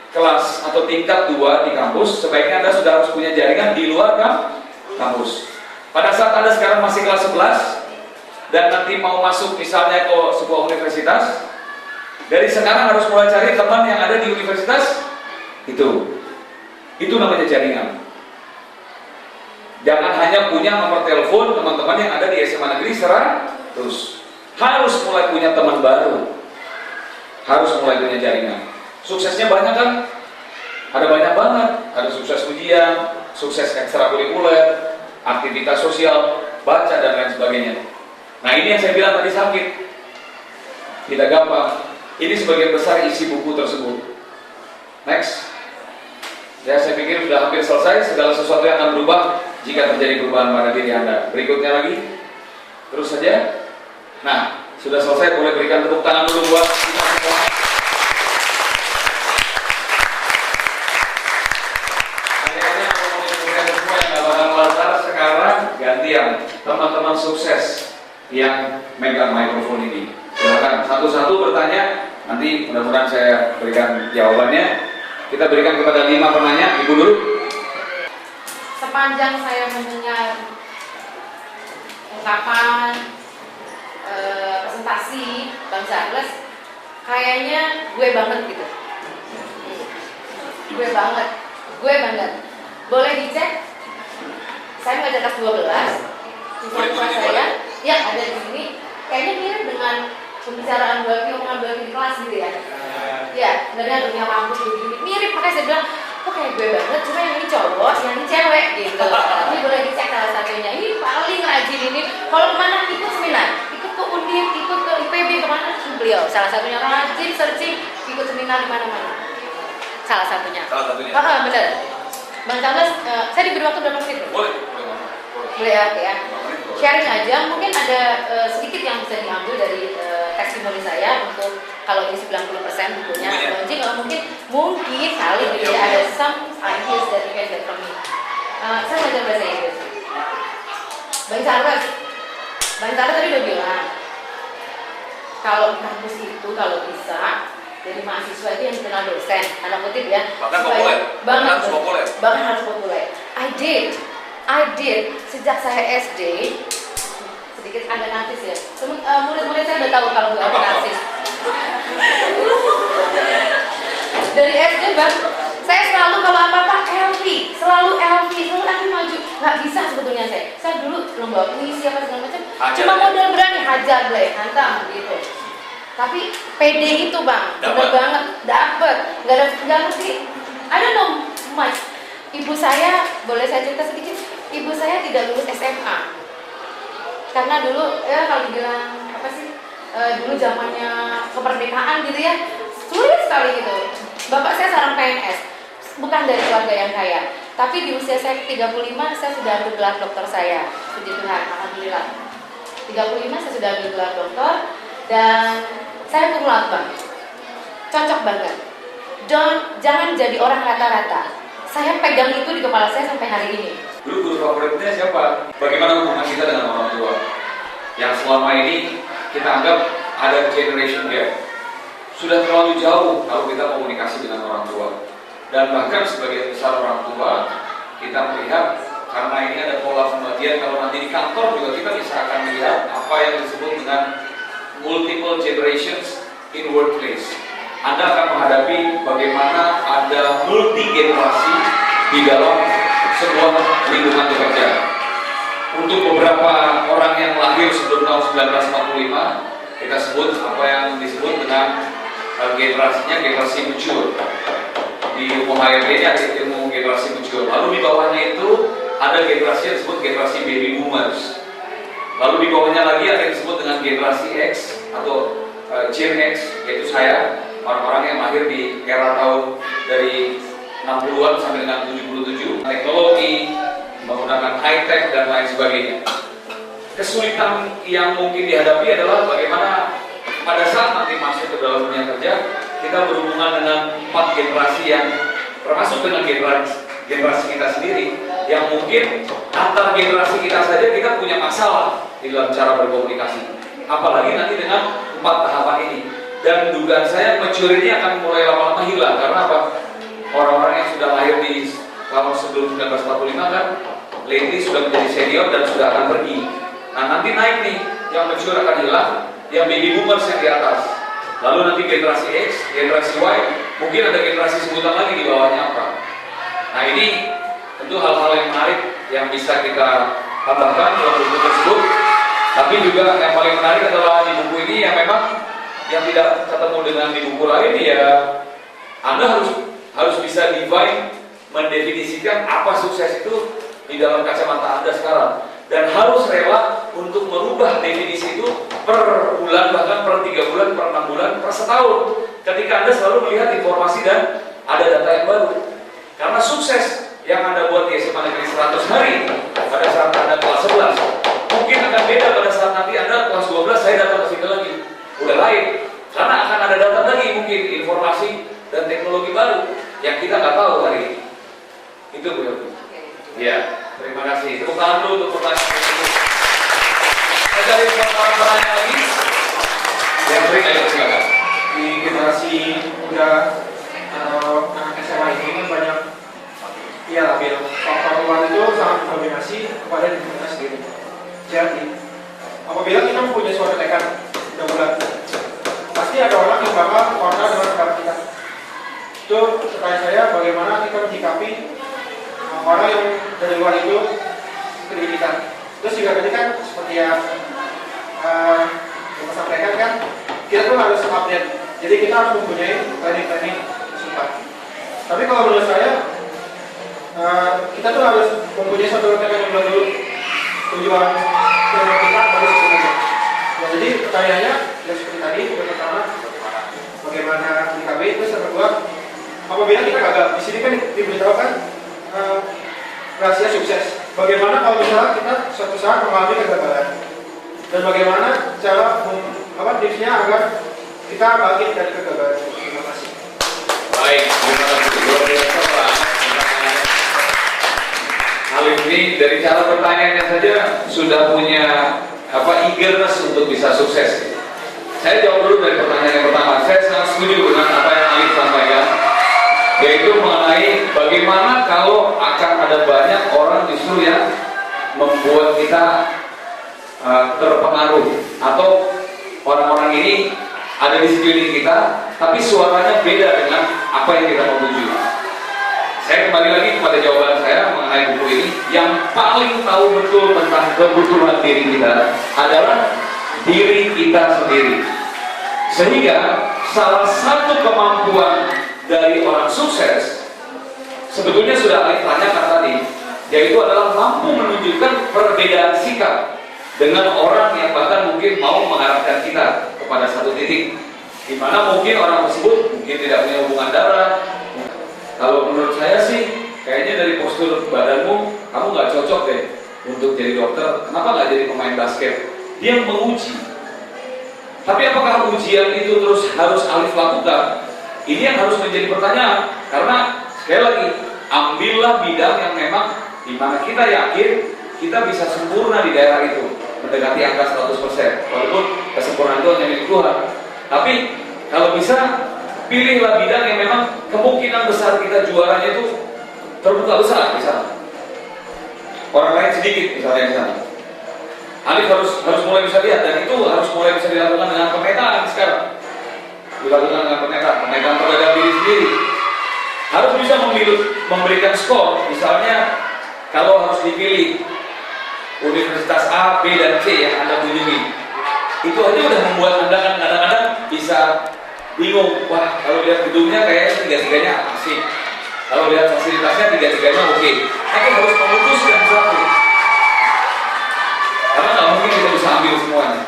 kelas atau tingkat 2 di kampus, sebaiknya Anda sudah harus punya jaringan di luar kampus. Pada saat Anda sekarang masih kelas 11 dan nanti mau masuk misalnya ke sebuah universitas, dari sekarang harus mulai cari teman yang ada di universitas itu namanya jaringan. Jangan hanya punya nomor telepon teman-teman yang ada di SMA negeri terus. Harus mulai punya teman baru, harus mulai punya jaringan. Suksesnya banyak kan? Ada banyak banget. Ada sukses ujian, sukses ekstrakurikuler, aktivitas sosial, baca dan lain sebagainya. Nah ini yang saya bilang tadi sakit. Tidak gampang. Ini sebagian besar isi buku tersebut. Next. Ya, saya pikir sudah hampir selesai. Segala sesuatu yang akan berubah jika terjadi perubahan pada diri Anda. Berikutnya lagi. Terus saja. Nah, sudah selesai. Boleh berikan tepuk tangan dulu buat kita semua. Gantian teman-teman sukses yang megang mikrofon ini. Silakan. Satu-satu bertanya, nanti mudah-mudahan saya berikan jawabannya. Kita berikan kepada 5 penanya. Ibu dulu. Sepanjang saya mendengar ungkapan presentasi Bang Charles, kayaknya gue banget gitu. Gue banget. Boleh dicek? Saya ngajar kelas 12. Siswa saya, ya ada di sini. Kayaknya mirip dengan pembicaraan omongan di kelas gitu ya. Ya, sebenarnya dunia kampus begini mirip, makanya saya bilang, kok kayak gue banget, cuma yang ini cowok, yang ini cewek gitu. Ini boleh dicek salah satunya. Ini paling rajin ini. Kalau kemana ikut seminar, ikut ke Undip, ikut ke IPB, kemana beliau. Salah satunya rajin searching, ikut seminar di mana-mana. Salah satunya. Benar. Bang Charles, saya diberi waktu berapa menit? Boleh Ya. Sharing aja, mungkin ada sedikit yang bisa diambil dari testimoni saya untuk kalau ini 90% bukunya launching, mungkin kali gitu ya, ada some ideas that you can get from me. Saya ngajar bahasa Inggris. Bang Charles tadi udah bilang kalau di kampus itu kalau bisa jadi mahasiswa itu yang dikenal dosen, tanda kutip ya, bahkan populer. Bahkan harus populer. I did sejak saya SD. Sedikit agak narsis ya. Murid-murid saya udah tahu kalau gue agak narsis. Dari SD Bang, saya selalu kalau apa-apa selalu lagi maju. Nggak bisa sebetulnya saya dulu lomba puisi apa segala macam. Cuma modal berani hajar deh, hantam gitu. Tapi pede itu Bang, bener banget, dapet, nggak ngerti. I don't know much. Ibu saya, boleh saya cerita sedikit? Ibu saya tidak lulus SMA. Karena dulu, ya kalau dibilang apa sih, dulu zamannya kemerdekaan gitu ya, sulit sekali gitu. Bapak saya seorang PNS, bukan dari keluarga yang kaya. Tapi di usia saya 35, saya sudah ambil gelar dokter saya. Puji Tuhan, alhamdulillah. 35 saya sudah ambil gelar dokter. Dan saya kumlaut Bang, cocok banget. Jangan jadi orang rata-rata. Saya pegang itu di kepala saya sampai hari ini. Dulu guru favoritnya siapa? Bagaimana hubungan kita dengan orang tua? Yang selama ini kita anggap ada generation gap. Sudah terlalu jauh kalau kita komunikasi dengan orang tua. Dan bahkan sebagian besar orang tua, kita melihat karena ini ada pola pembagian, kalau nanti di kantor juga kita bisa akan melihat apa yang disebut dengan multiple generations in workplace. Anda akan menghadapi bagaimana ada multi generasi di dalam sebuah lingkungan bekerja. Untuk beberapa orang yang lahir sebelum tahun 1945, kita sebut apa yang disebut dengan generasinya generasi mature. Di ilmu HRD ini ada ilmu generasi mature. Lalu di bawahnya itu ada generasi yang disebut generasi baby boomers. Lalu di bawahnya lagi ada yang disebut dengan generasi X atau Gen X, yaitu saya. Orang-orang yang lahir di era tahun dari 60-an sampai dengan 77, teknologi, menggunakan high-tech dan lain sebagainya. Kesulitan yang mungkin dihadapi adalah bagaimana pada saat nanti masuk ke dalam dunia kerja, kita berhubungan dengan 4 generasi yang termasuk dengan generasi kita sendiri, yang mungkin antar generasi kita saja kita punya masalah di dalam cara berkomunikasi. Apalagi nanti dengan 4 tahapan ini. Dan dugaan saya maturity akan mulai lama-lama hilang. Karena apa? Orang-orang yang sudah lahir di tahun sebelum 1945 kan lately sudah menjadi senior dan sudah akan pergi. Nah nanti naik nih, yang mature akan hilang, yang baby boomers yang di atas. Lalu nanti generasi X, generasi Y, mungkin ada generasi sebutan lagi di bawahnya apa. Nah ini tentu hal-hal yang menarik yang bisa kita tambahkan dalam buku tersebut. Tapi juga yang paling menarik adalah di buku ini yang memang yang tidak ketemu dengan di buku lain ya, Anda harus bisa define, mendefinisikan apa sukses itu di dalam kacamata Anda sekarang, dan harus rela untuk merubah definisi itu per bulan, bahkan per 3 bulan, per 6 bulan, per setahun, ketika Anda selalu melihat informasi dan ada data yang baru. Karena sukses yang Anda buat di SMA Negeri 100 hari pada saat Anda kelas 11 mungkin akan beda pada saat nanti Anda kelas 12 saya datang ke sini lagi. Udah lain, karena akan ada data lagi mungkin informasi dan teknologi baru yang kita nggak tahu hari ini. Itu Bu Yogi. Ya, terima kasih. Tepuk tangan dulu untuk pertanyaan. Saya cari pertanyaan lagi. Yang sering ayo. generasi muda atau anak SMA ini kan banyak labil. Faktor luar itu sangat mendominasi kepada diri kita sendiri. Jadi apabila kita mempunyai suatu tekad udah bulat, pasti ada orang yang bakal kontra dengan pendapat kita. Itu pertanyaan saya, bagaimana kita menyikapi orang yang dari luar itu ke diri kita. Terus juga tadi kan seperti yang saya sampaikan kan, kita tuh harus update. Jadi kita harus mempunyai planning simpan. Tapi kalau menurut saya, kita tuh harus mempunyai suatu rencana yang dulu tujuan kita harus sebenarnya. Nah, jadi pertanyaannya seperti tadi, yang pertama bagaimana menyikapi, terus yang kedua apabila kita gagal. Di sini kan diberitahukan rahasia sukses. Bagaimana kalau misalnya kita suatu saat mengalami kegagalan dan bagaimana cara tipsnya agar kita bangkit dari kegagalan. Terima kasih. Baik, terima kasih. Luar biasa Pak. Hal ini dari cara pertanyaannya saja sudah punya eagerness untuk bisa sukses. Saya jawab dulu dari pertanyaan yang pertama. Saya sangat setuju dengan apa yang Alif sampaikan, yaitu mengenai bagaimana kalau akan ada banyak orang justru yang membuat kita terpengaruh, atau orang-orang ini ada di sekeliling kita tapi suaranya beda dengan apa yang kita mau tuju. Saya kembali lagi kepada jawaban saya mengenai buku ini. Yang paling tahu betul tentang kebutuhan diri kita adalah diri kita sendiri. Sehingga salah satu kemampuan dari orang sukses sebetulnya sudah Alif tanyakan tadi, yaitu adalah mampu menunjukkan perbedaan sikap dengan orang yang bahkan mungkin mau mengarahkan kita kepada satu titik, di mana mungkin orang tersebut mungkin tidak punya hubungan darah. Kalau menurut saya sih, kayaknya dari postur badanmu, kamu nggak cocok deh untuk jadi dokter. Kenapa nggak jadi pemain basket? Dia menguji. Tapi apakah ujian itu terus harus Alif lakukan? Ini yang harus menjadi pertanyaan. Karena sekali lagi, ambillah bidang yang memang di mana kita yakin kita bisa sempurna di daerah itu, mendekati angka 100%. Walaupun kesempurnaan itu hanya milik Tuhan. Tapi kalau bisa, pilihlah bidang yang memang kemungkinan besar kita juaranya itu terbuka besar, misalnya. Orang lain sedikit, misalnya di sana. Alif harus mulai bisa lihat, dan itu harus mulai bisa dilakukan dengan pemetaan sekarang. Dilakukan dengan pemetaan terhadap diri sendiri. Harus bisa memberikan skor, misalnya kalau harus dipilih universitas A, B, dan C yang Anda kunjungi, itu aja udah membuat Anda kan kadang-kadang bisa bingung. Wah, kalau lihat gedungnya kayaknya tiga-tiganya asik, kalau lihat fasilitasnya tiga-tiganya oke. Tapi harus memutuskan satu, karena nggak mungkin kita bisa ambil semuanya.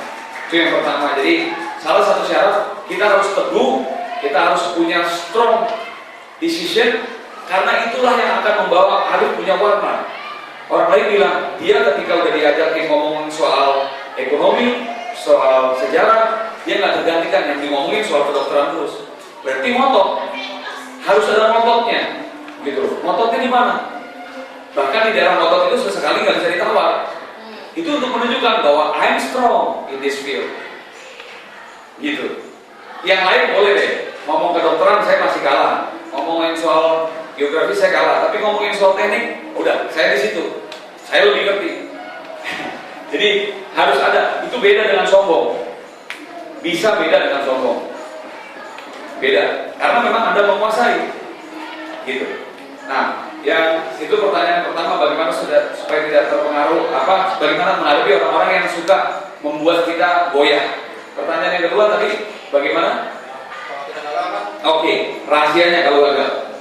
Itu yang pertama. Jadi salah satu syarat, kita harus teguh, kita harus punya strong decision, karena itulah yang akan membawa Alif punya warna. Orang lain bilang, dia ketika udah diajakin ngomongin soal ekonomi, soal sejarah, dia nggak tergantikan, yang ngomongin soal kedokteran terus. Berarti motot, harus ada mototnya, gitu. Mototnya di mana? Bahkan di daerah motot itu sesekali nggak bisa ditawar. Itu untuk menunjukkan bahwa I'm strong in this field, gitu. Yang lain boleh deh, ngomong kedokteran saya masih kalah, ngomongin soal geografi saya kalah, tapi ngomongin soal teknik, udah saya di situ, saya lebih ngerti. Jadi harus ada, itu beda dengan sombong. Bisa beda dengan sombong. Beda, karena memang Anda menguasai, gitu. Nah, yang itu pertanyaan pertama, bagaimana supaya tidak terpengaruh, bagaimana menghadapi orang-orang yang suka membuat kita goyah. Pertanyaan yang kedua tadi, bagaimana? Oke, rahasianya kalau gagal.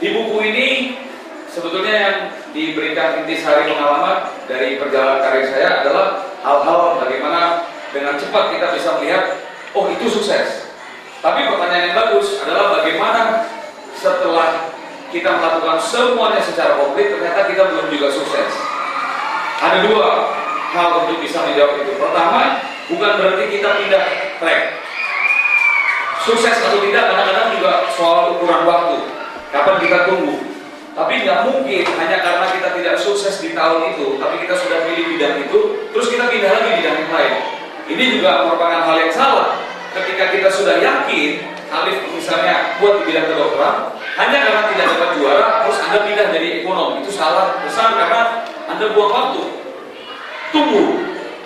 Di buku ini sebetulnya yang diberikan intisari pengalaman dari perjalanan karir saya adalah hal-hal bagaimana dengan cepat kita bisa melihat, oh itu sukses. Tapi pertanyaan yang bagus adalah bagaimana setelah kita melakukan semuanya secara komplit, ternyata kita belum juga sukses. Ada dua hal untuk bisa menjawab itu. Pertama, bukan berarti kita pindah track. Sukses atau tidak kadang-kadang juga soal ukuran waktu, kapan kita tunggu. Tapi nggak mungkin hanya karena kita tidak sukses di tahun itu, tapi kita sudah pilih bidang itu, terus kita pindah lagi bidang yang lain. Ini juga merupakan hal yang salah. ketika kita sudah yakin Alif misalnya buat di bidang kedokteran, hanya karena tidak dapat juara terus Anda pindah jadi ekonom, itu salah besar karena Anda buang waktu. Tunggu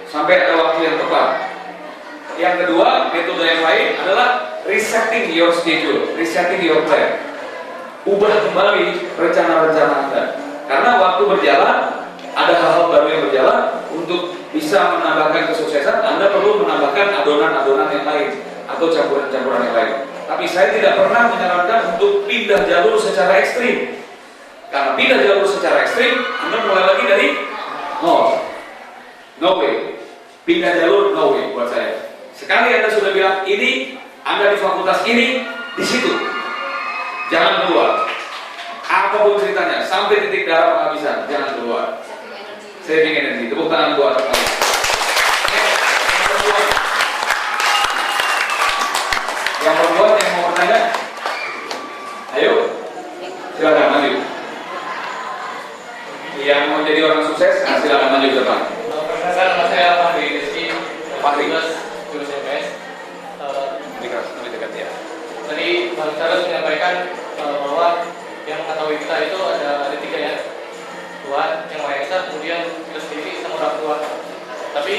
sampai ada waktu yang tepat. Yang kedua, metode yang lain adalah resetting your schedule, resetting your plan. Ubah kembali rencana-rencana Anda. Karena waktu berjalan, ada hal-hal baru yang berjalan. Untuk bisa menambahkan kesuksesan, Anda perlu menambahkan adonan-adonan yang lain atau campuran-campuran yang lain. Tapi saya tidak pernah menyarankan untuk pindah jalur secara ekstrim. Karena pindah jalur secara ekstrim, Anda mulai lagi dari nol. No way. Pindah jalur, no way buat saya. Sekali Anda sudah bilang, ini Anda di fakultas ini, di situ. Jangan keluar. Apapun ceritanya, sampai titik darah penghabisan, jangan keluar. Saving energy. Tepuk tangan buat kalian. Yang perempuan yang mau bertanya, ayo, silakan maju. Yang mau jadi orang sukses, silakan maju ke depan. Perkenalkan, nama saya Fahri Rizky, Fahri. jurusan MS. Lebih dekat ya. Tadi Bang Charles menyampaikan bahwa yang mengetahui kita itu ada tiga ya, Tuhan, Yang Maha Esa, kemudian kita sendiri sama orang tua. Tapi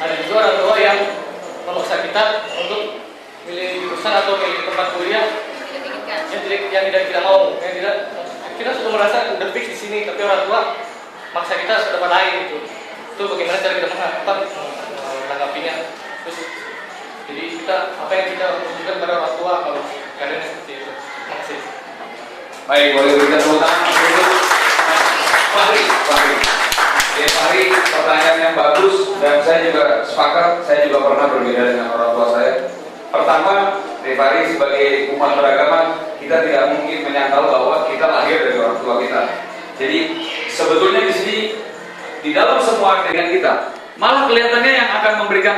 ada juga orang tua yang memaksa kita untuk milih jurusan atau milih tempat kuliah yang tidak kita mau, yang tidak kita sudah merasa udah fix di sini, tapi orang tua maksa kita ke tempat lain gitu. Itu bagaimana cara kita menanggapinya? Terus jadi kita apa yang kita tunjukkan kepada orang tua kalau keadaannya seperti itu. Terima kasih. Baik, boleh berikan tepuk tangan untuk Fahri. Ya, Fahri, pertanyaan yang bagus dan saya juga sepakat. Saya juga pernah berbeda dengan orang tua saya. Pertama, Fahri sebagai umat beragama, kita tidak mungkin menyangkal bahwa kita lahir dari orang tua kita. Jadi sebetulnya di sini di dalam semua dengan kita, malah kelihatannya yang akan memberikan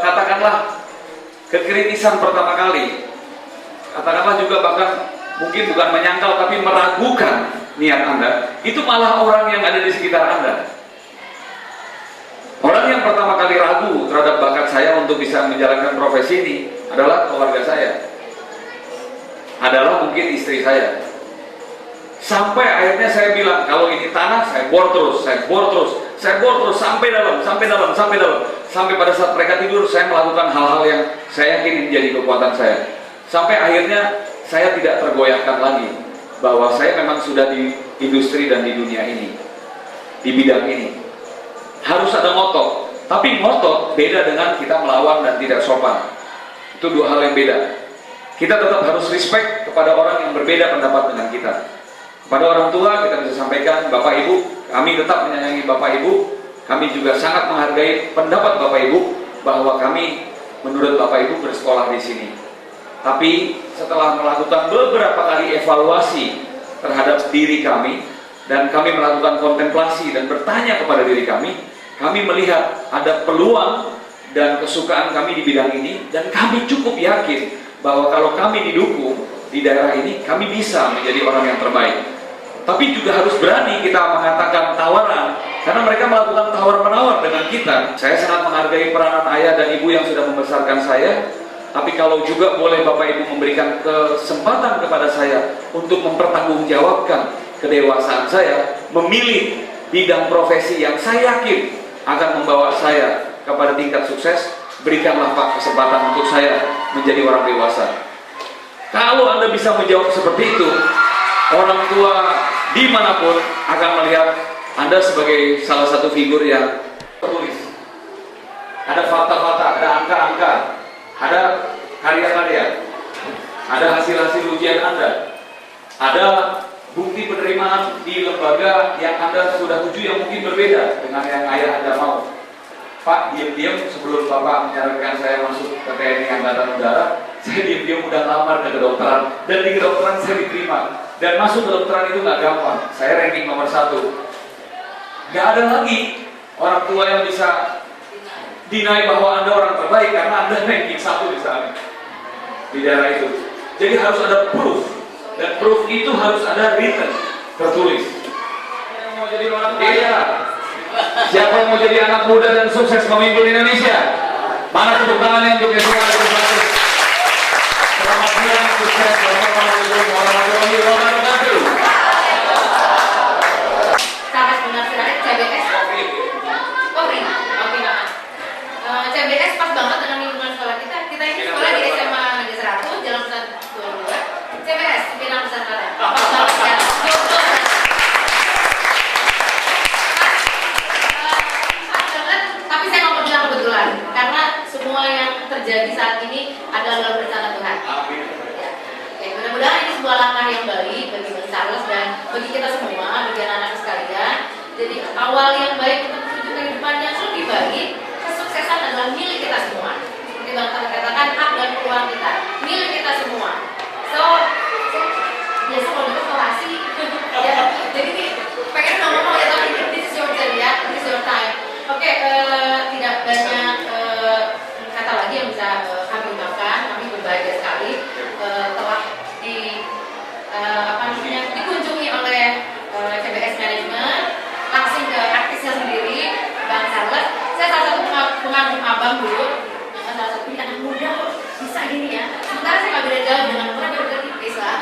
katakanlah kekritisan pertama kali, katakanlah juga bahkan mungkin bukan menyangkal tapi meragukan niat Anda, itu malah orang yang ada di sekitar Anda. Orang yang pertama kali ragu terhadap bakat saya untuk bisa menjalankan profesi ini adalah keluarga saya, adalah mungkin istri saya. Sampai akhirnya saya bilang, kalau ini tanah, saya bor terus, sampai dalam. Sampai pada saat mereka tidur, saya melakukan hal-hal yang saya yakin menjadi kekuatan saya. Sampai akhirnya saya tidak tergoyahkan lagi bahwa saya memang sudah di industri dan di dunia ini, di bidang ini. Harus ada ngotot, tapi ngotot beda dengan kita melawan dan tidak sopan. Itu dua hal yang beda. Kita tetap harus respect kepada orang yang berbeda pendapat dengan kita. Pada orang tua kita bisa sampaikan, Bapak Ibu, kami tetap menyayangi Bapak Ibu. Kami juga sangat menghargai pendapat Bapak Ibu bahwa kami menurut Bapak Ibu bersekolah di sini. Tapi setelah melakukan beberapa kali evaluasi terhadap diri kami dan kami melakukan kontemplasi dan bertanya kepada diri kami melihat ada peluang dan kesukaan kami di bidang ini dan kami cukup yakin bahwa kalau kami didukung di daerah ini kami bisa menjadi orang yang terbaik. Tapi juga harus berani kita mengatakan tawaran, karena mereka melakukan tawar-menawar dengan kita. Saya sangat menghargai peranan ayah dan ibu yang sudah membesarkan saya. Tapi kalau juga boleh Bapak Ibu memberikan kesempatan kepada saya untuk mempertanggungjawabkan kedewasaan saya, memilih bidang profesi yang saya yakin akan membawa saya kepada tingkat sukses, berikanlah Pak kesempatan untuk saya menjadi orang dewasa. Kalau Anda bisa menjawab seperti itu, orang tua dimanapun akan melihat Anda sebagai salah satu figur yang tertulis. Ada fakta-fakta, ada angka-angka, ada karya-karya, ada hasil-hasil ujian Anda, ada bukti penerimaan di lembaga yang Anda sudah tuju yang mungkin berbeda dengan yang ayah Anda mau. Pak, diam-diam sebelum Bapak menyarankan saya masuk ke TNI Angkatan Udara, saya diam-diam udah lamar ke kedokteran, dan di kedokteran saya diterima. Dan masuk kedokteran itu nggak gampang. Saya ranking nomor 1. Nggak ada lagi orang tua yang bisa deny bahwa Anda orang terbaik karena Anda ranking 1 di sana, di daerah itu. Jadi harus ada proof, dan proof itu harus ada written, tertulis. Yang mau jadi orang kaya, siapa yang mau jadi anak muda dan sukses memimpin Indonesia? Mana tepuk tangannya untuk Yesua Agustus. Selamat siang, sukses. Wassalamualaikum warahmatullahi wabarakatuh. Sahabat benar sekali, CBS. Kopi, maaf. CBS pas banget dengan lingkungan sekolah kita. Kita ini sekolah di SMA Negeri 100, Jalan Besar 22. CBS, Pinang Nusantara. Pas banget ya. Tapi saya mau bilang kebetulan, karena semua yang terjadi saat ini adalah dalam rencana Tuhan. Ya. Oke, mudah-mudahan ini sebuah langkah yang baik bagi Bang Charles dan bagi kita semua, bagi anak-anak sekalian. Jadi awal yang baik untuk menuju kehidupan yang lebih baik, kesuksesan adalah milik kita semua. Seperti Bang Charles katakan, hak dan peluang kita, milik kita semua. So, biasa kalau itu orasi, ya. Jadi nih, pengen ngomong ya, tapi this is your time ya, this is your time. Oke, tidak banyak kata lagi yang bisa kami ucapkan. Kami berbahagia sekali telah dikunjungi oleh CBS Management, langsung ke artisnya sendiri, Bang Charles. Saya salah satu pengagum abang dulu, salah satu anak muda kok bisa gini ya. Sementara saya nggak beda jauh dengan orang yang udah tipis lah.